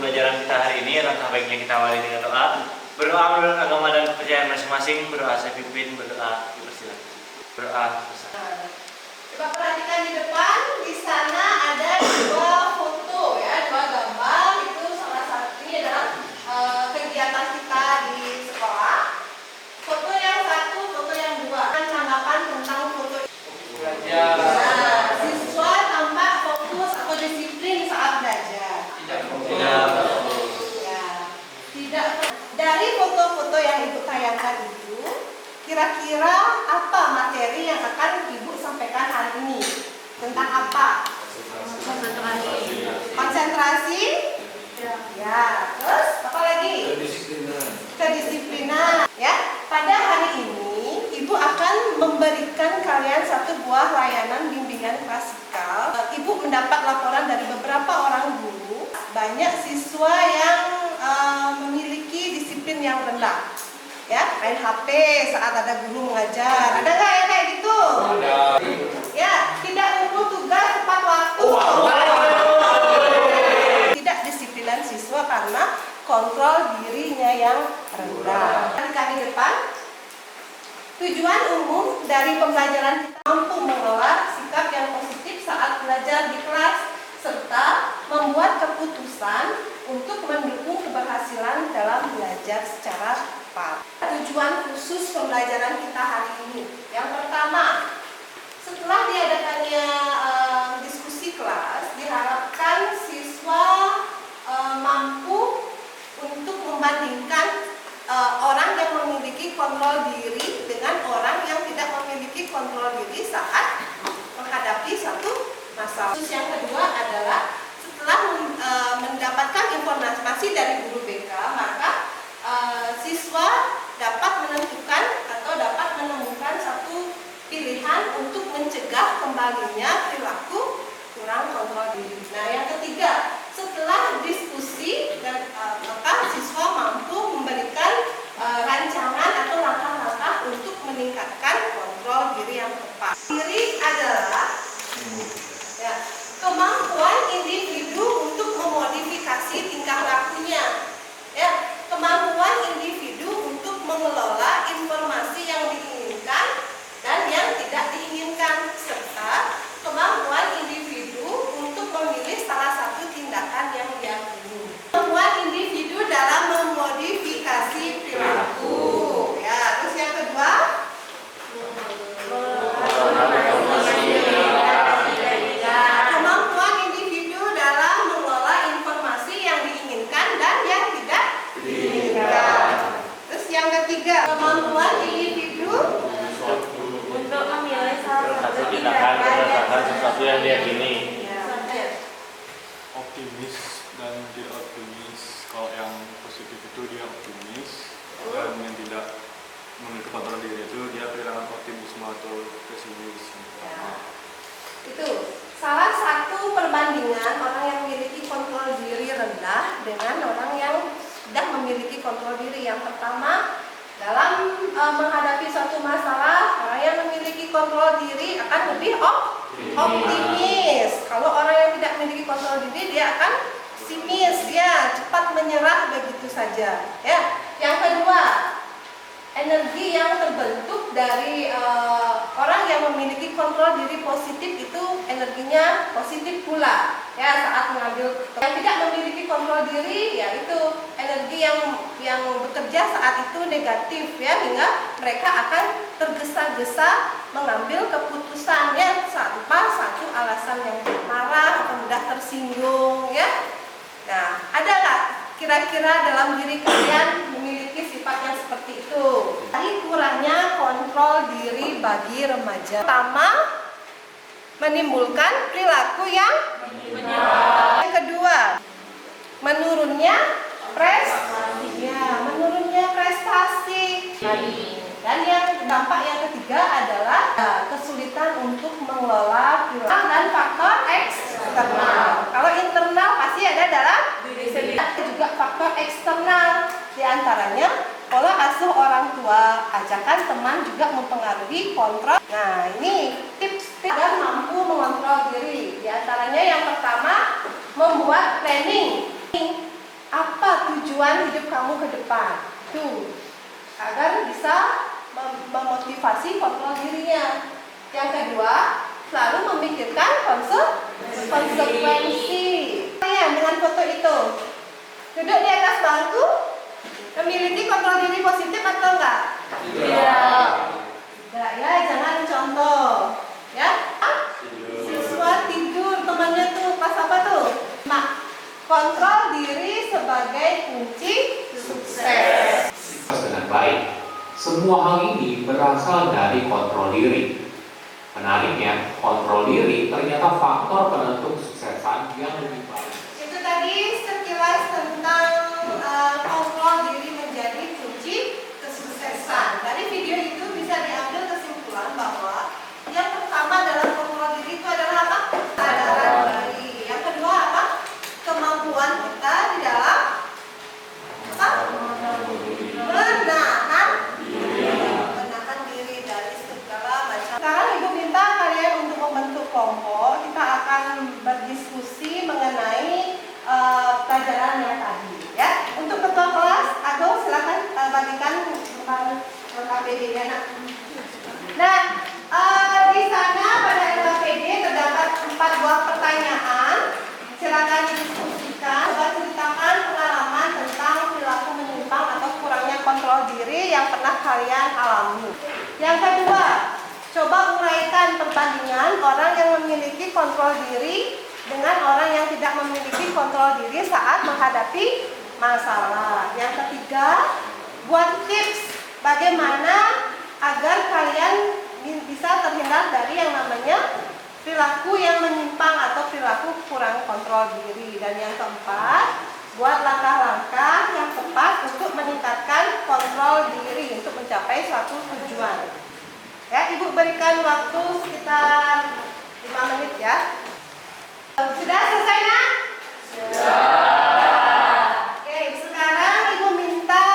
pembelajaran kita hari ini, alangkah baiknya kita awali dengan doa. Berdoa menurut agama dan kepercayaan masing-masing. Berdoa saya pimpin, berdoa dipersilakan. Berdoa bersama. Coba perhatikan di depan, di sana ada dua foto ya, dua gambar. Itu salah satunya adalah kegiatan kita di sekolah. Foto yang satu, foto yang dua. Tanggapan tentang foto. Nah, siswa tampak fokus atau disiplin saat belajar. Tidak. Dari foto-foto yang Ibu tayangkan itu, kira-kira apa materi yang akan Ibu sampaikan hari ini? Tentang apa? Konsentrasi. Ya. Terus apa lagi? Kedisiplinan. Ya. Pada hari ini, Ibu akan memberikan kalian satu buah layanan bimbingan klasikal. Ibu mendapat laporan dari beberapa orang guru. Banyak siswa yang memiliki disiplin yang rendah, ya, main HP saat ada guru mengajar. Ada nggak yang kayak gitu? Ya, tidak urut tugas tepat waktu. Tidak disiplinan siswa karena kontrol dirinya yang rendah. Kami depan, tujuan umum dari pembelajaran kita mampu mengelola sikap yang positif saat belajar di kelas serta membuat keputusan untuk mendukung keberhasilan dalam belajar secara tepat. Tujuan khusus pembelajaran kita hari ini. Yang pertama, setelah diadakannya diskusi kelas, diharapkan siswa mampu untuk membandingkan orang yang memiliki kontrol diri dengan orang yang tidak memiliki kontrol diri saat menghadapi satu masalah. Terus yang kedua adalah setelah mendapatkan informasi dari guru BK, maka siswa dapat menentukan atau dapat menemukan satu pilihan untuk mencegah kembalinya perilaku kurang kontrol diri. Nah, yang ketiga, setelah diskusi dan maka siswa mampu memberikan rancangan atau langkah-langkah untuk meningkatkan kontrol diri yang tepat. Diri adalah ya, kemampuan individu untuk memodifikasi tingkah lakunya, ya, kemampuan individu untuk mengelola informasi yang diinginkan dan yang tidak diinginkan, serta kemampuan individu untuk memilih salah satu tindakan yang diambil. Kemampuan individu dalam memodifikasi perilaku. Ya, terus yang kedua, kemampuan individu dalam mengelola informasi yang diinginkan dan yang tidak diinginkan. Terus yang ketiga, kemampuan individu untuk memilih salah satu tindakan berdasarkan sesuatu yang diyakini. Optimis dan dia optimis. Kalau yang positif itu dia optimis, dan yang tidak memiliki kontrol diri itu dia kehilangan optimisme atau pesimis. Itu salah satu perbandingan orang yang memiliki kontrol diri rendah dengan orang yang sudah memiliki kontrol diri. Yang pertama, dalam menghadapi suatu masalah, orang yang memiliki kontrol diri akan lebih optimis. Kalau orang yang tidak memiliki kontrol diri, dia akan pesimis, ya, cepat menyerah begitu saja. Ya. Yang kedua, energi yang terbentuk dari orang yang memiliki kontrol diri positif itu energinya positif pula, ya, saat mengambil. Yang tidak memiliki kontrol diri, ya, itu energi yang bekerja saat itu negatif, ya, hingga mereka akan tergesa-gesa mengambil keputusannya tanpa satu alasan yang marah atau mudah tersinggung, ya. Nah, ada nggak kira-kira dalam diri kalian memiliki sifat yang seperti itu? Dari kurangnya kontrol diri bagi remaja, pertama, menimbulkan perilaku yang benar. Yang kedua, menurunnya prestasi. Dan yang dampak yang ketiga adalah kesulitan untuk mengelola perilaku dan faktor eksternal. Kalau internal pasti ada dalam diri sendiri. Juga faktor eksternal, diantaranya pola asuh orang tua, ajakan teman juga mempengaruhi kontrol. Nah, ini tips agar mampu mengontrol diri. Di antaranya yang pertama, membuat planning. tujuan hidup kamu ke depan. Tuh, agar bisa memotivasi kontrol dirinya. Yang kedua, selalu memikirkan konsekuensi. Dengan foto itu, duduk di atas bangku, memiliki kontrol diri positif atau enggak? Tidak. Tidak ya, jangan contoh. Ya, siswa tidur, temannya tuh pas apa tuh? Nah, kontrol diri sebagai kunci sukses. Dengan baik. Semua hal ini berasal dari kontrol diri. Menariknya, kontrol diri ternyata faktor penentu kesuksesan yang lebih baik. Itu tadi sekilas tentang kontrol diri menjadi kunci kesuksesan. Dari video itu bisa diambil kesimpulan bahwa yang pertama dalam kontrol diri itu adalah apa? Kesadaran diri. Yang kedua apa? Kemampuan kita di dalam apa? Menahan diri dari segala macam. Sekarang Ibu minta kalian untuk membentuk kelompok. Kita akan berdiskusi mengenai pelajaran yang tadi. Ya, untuk ketua kelas, Agung silakan bagikan LKPD-nya. Nah, di sana pada LKPD terdapat 4 buah pertanyaan. Silakan didiskusikan. Coba ceritakan pengalaman tentang perilaku menyimpang atau kurangnya kontrol diri yang pernah kalian alami. Yang kedua, coba uraikan perbandingan orang yang memiliki kontrol diri dengan orang yang tidak memiliki kontrol diri saat menghadapi masalah. Yang ketiga, buat tips bagaimana agar kalian bisa terhindar dari yang namanya perilaku yang menyimpang atau perilaku kurang kontrol diri. Dan yang keempat, buat langkah-langkah yang tepat untuk meningkatkan kontrol diri untuk mencapai suatu tujuan. Ya, Ibu berikan waktu sekitar 5 menit ya. Sudah selesai nak? Sudah. Oke, sekarang Ibu minta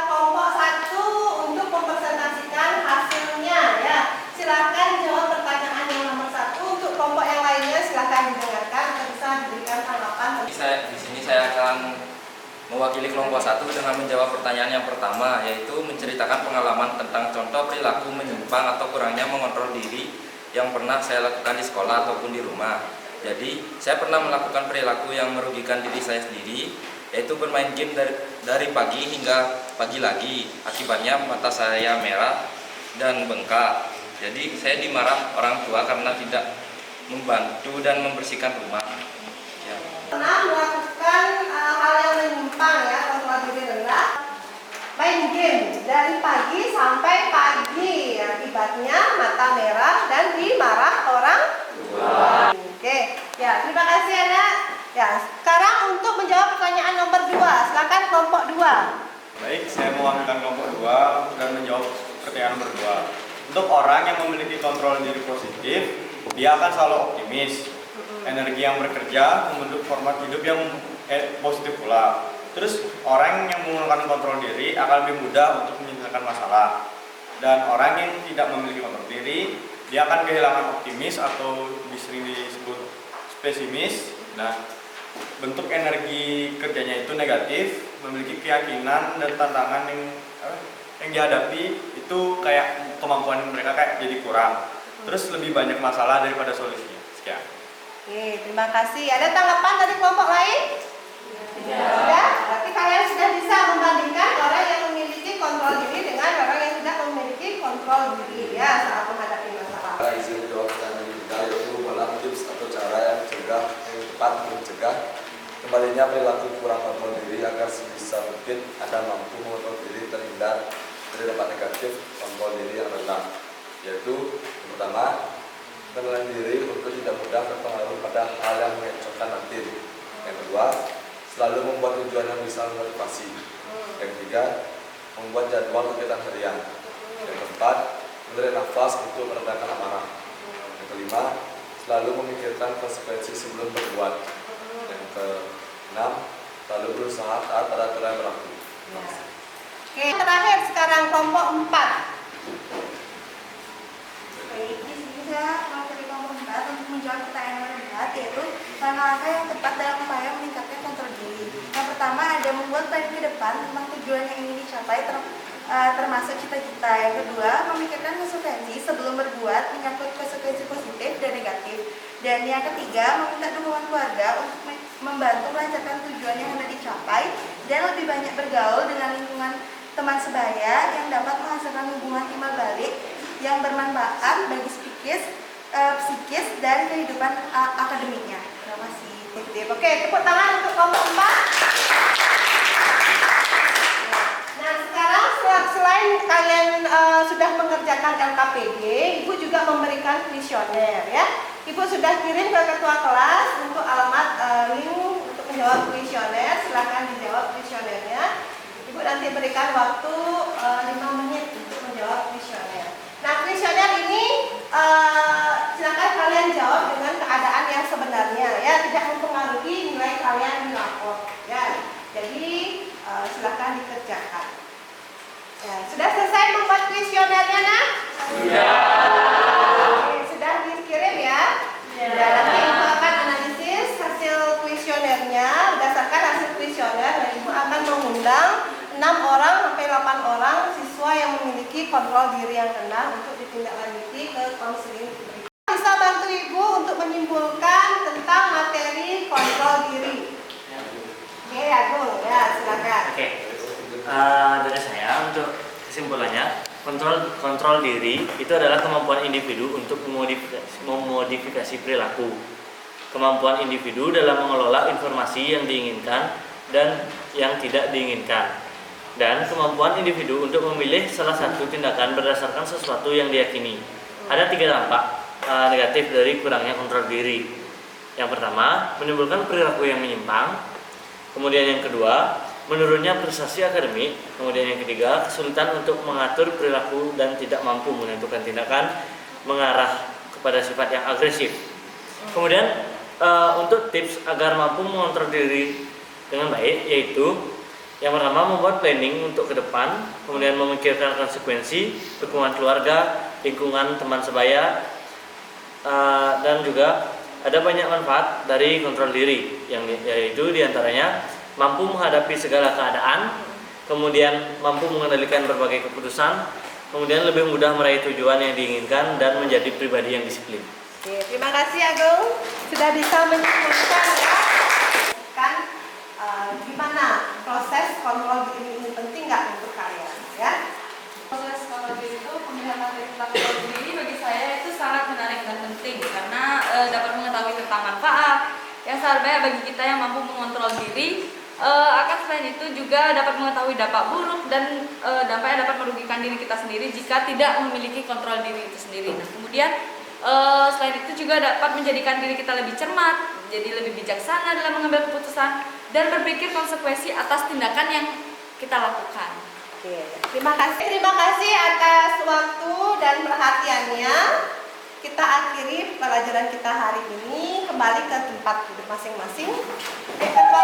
kelompok 1 untuk mempresentasikan hasilnya ya. Silakan jawab pertanyaan yang nomor 1. Untuk kelompok yang lainnya silakan didengarkan atau bisa diberikan tanggapan. Di sini saya akan mewakili kelompok 1 dengan menjawab pertanyaan yang pertama, yaitu menceritakan pengalaman tentang contoh perilaku menyimpang atau kurangnya mengontrol diri yang pernah saya lakukan di sekolah ataupun di rumah. Jadi, saya pernah melakukan perilaku yang merugikan diri saya sendiri, yaitu bermain game dari pagi hingga pagi lagi. Akibatnya mata saya merah dan bengkak. Jadi, saya dimarah orang tua karena tidak membantu dan membersihkan rumah. Ya. Pernah melakukan hal yang menyimpang ya, kontrol diri rendah, main game dari pagi sampai pagi, akibatnya mata merah dan dimarah orang tua. Oke, ya terima kasih anak. Ya, sekarang untuk menjawab pertanyaan nomor 2, silakan kelompok 2. Baik, saya mewakilkan kelompok 2 dan menjawab pertanyaan nomor 2. Untuk orang yang memiliki kontrol diri positif, dia akan selalu optimis. Energi yang bekerja membentuk format hidup yang positif pula. Terus orang yang menggunakan kontrol diri akan lebih mudah untuk menyelesaikan masalah. Dan orang yang tidak memiliki kontrol diri, dia akan kehilangan optimis atau sering disebut pesimis. Nah, bentuk energi kerjanya itu negatif, memiliki keyakinan dan tantangan yang dihadapi itu kayak kemampuan mereka kayak jadi kurang. Terus lebih banyak masalah daripada solusinya. Sekian. Oke, terima kasih. Ada tanggapan dari kelompok lain? Sudah? Berarti kalian sudah bisa membandingkan orang yang memiliki kontrol diri dengan orang yang tidak memiliki kontrol diri ya saat menghadapi masalah. Cara izin menjawab pertanyaan kita yaitu adalah tips atau cara yang tepat mencegah kembalinya perilaku kurang kontrol diri agar sebisa mungkin Anda mampu mengontrol diri terhindar dari dampak negatif kontrol diri yang rendah. Yaitu yang pertama, mengenali diri untuk tidak mudah terpengaruh pada hal yang mengecohkan nanti. Yang kedua, selalu membuat tujuan yang bisa memotivasi. Yang ketiga, membuat jadwal kegiatan harian. Yang keempat, menarik nafas untuk meredakan amarah. Yang kelima, selalu memikirkan konsekuensi sebelum berbuat. Yang keenam, selalu berusaha taat pada aturan yang berlaku. Oke, terakhir sekarang kelompok 4. Baik, di sini saya mewakili kelompok 4 untuk menjawab pertanyaan nomor 4, yaitu langkah-langkah yang tepat dalam upaya meningkatkan kontrol diri. Yang pertama ada dan membuat plan ke depan tentang tujuan yang ingin dicapai termasuk cita-cita. Yang kedua, memikirkan konsekuensi sebelum berbuat menyangkut konsekuensi positif dan negatif. Dan yang ketiga, meminta dukungan keluarga untuk membantu melancarkan tujuan yang hendak dicapai dan lebih banyak bergaul dengan lingkungan teman sebaya yang dapat menghasilkan hubungan timbal balik yang bermanfaat bagi psikis dan kehidupan akademiknya. Terima kasih. Oke, tepuk tangan untuk kelompok 4. Nah, sekarang selain kalian sudah mengerjakan LKPG, Ibu juga memberikan kuesioner ya. Ibu sudah kirim ke ketua kelas untuk alamat link untuk menjawab kuesioner. Silakan dijawab kuesionernya. Ibu nanti berikan waktu 5 menit untuk menjawab kuesioner. Nah, kuesioner ini silakan kalian jawab dengan keadaan yang sebenarnya ya, tidak mempengaruhi nilai kalian di rapor ya. Jadi silakan dikerjakan. Ya, sudah selesai membuat kuesionernya, nah? Sudah. Oke, sudah dikirim ya? Ya. Nanti Ibu akan analisis hasil kuesionernya. Berdasarkan hasil kuesioner, Ibu akan mengundang 6 orang sampai 8 orang siswa yang memiliki kontrol diri yang rendah untuk ditindaklanjuti ke konseling. Bisa bantu Ibu untuk menyimpulkan tentang materi kontrol diri. Oke, Agung, ya silakan. Oke. Dari saya untuk kesimpulannya, kontrol diri itu adalah kemampuan individu untuk memodifikasi perilaku. Kemampuan individu dalam mengelola informasi yang diinginkan dan yang tidak diinginkan. Dan kemampuan individu untuk memilih salah satu tindakan berdasarkan sesuatu yang diyakini. Ada 3 dampak negatif dari kurangnya kontrol diri. Yang pertama, menimbulkan perilaku yang menyimpang. Kemudian yang kedua, menurunnya prestasi akademik. Kemudian yang ketiga, kesulitan untuk mengatur perilaku dan tidak mampu menentukan tindakan mengarah kepada sifat yang agresif. Kemudian untuk tips agar mampu mengontrol diri dengan baik, yaitu yang pertama, membuat planning untuk ke depan, kemudian memikirkan konsekuensi, dukungan keluarga, lingkungan teman sebaya, dan juga ada banyak manfaat dari kontrol diri, yaitu diantaranya mampu menghadapi segala keadaan, kemudian mampu mengendalikan berbagai keputusan, kemudian lebih mudah meraih tujuan yang diinginkan dan menjadi pribadi yang disiplin. Oke, terima kasih Agung sudah bisa menyimpulkan ya. Kan gimana proses kontrol diri ini penting nggak untuk kalian ya? Proses kontrol diri itu, pemilihan materi tentang kontrol diri bagi saya itu sangat menarik dan penting karena dapat mengetahui tentang manfaat yang sangat baik bagi kita yang mampu mengontrol diri. Akan selain itu juga dapat mengetahui dampak buruk dan dampak yang dapat merugikan diri kita sendiri jika tidak memiliki kontrol diri itu sendiri. Nah, kemudian selain itu juga dapat menjadikan diri kita lebih cermat, jadi lebih bijaksana dalam mengambil keputusan dan berpikir konsekuensi atas tindakan yang kita lakukan. Oke, terima kasih atas waktu dan perhatiannya. Kita akhiri pelajaran kita hari ini, kembali ke tempat duduk masing-masing. Ketua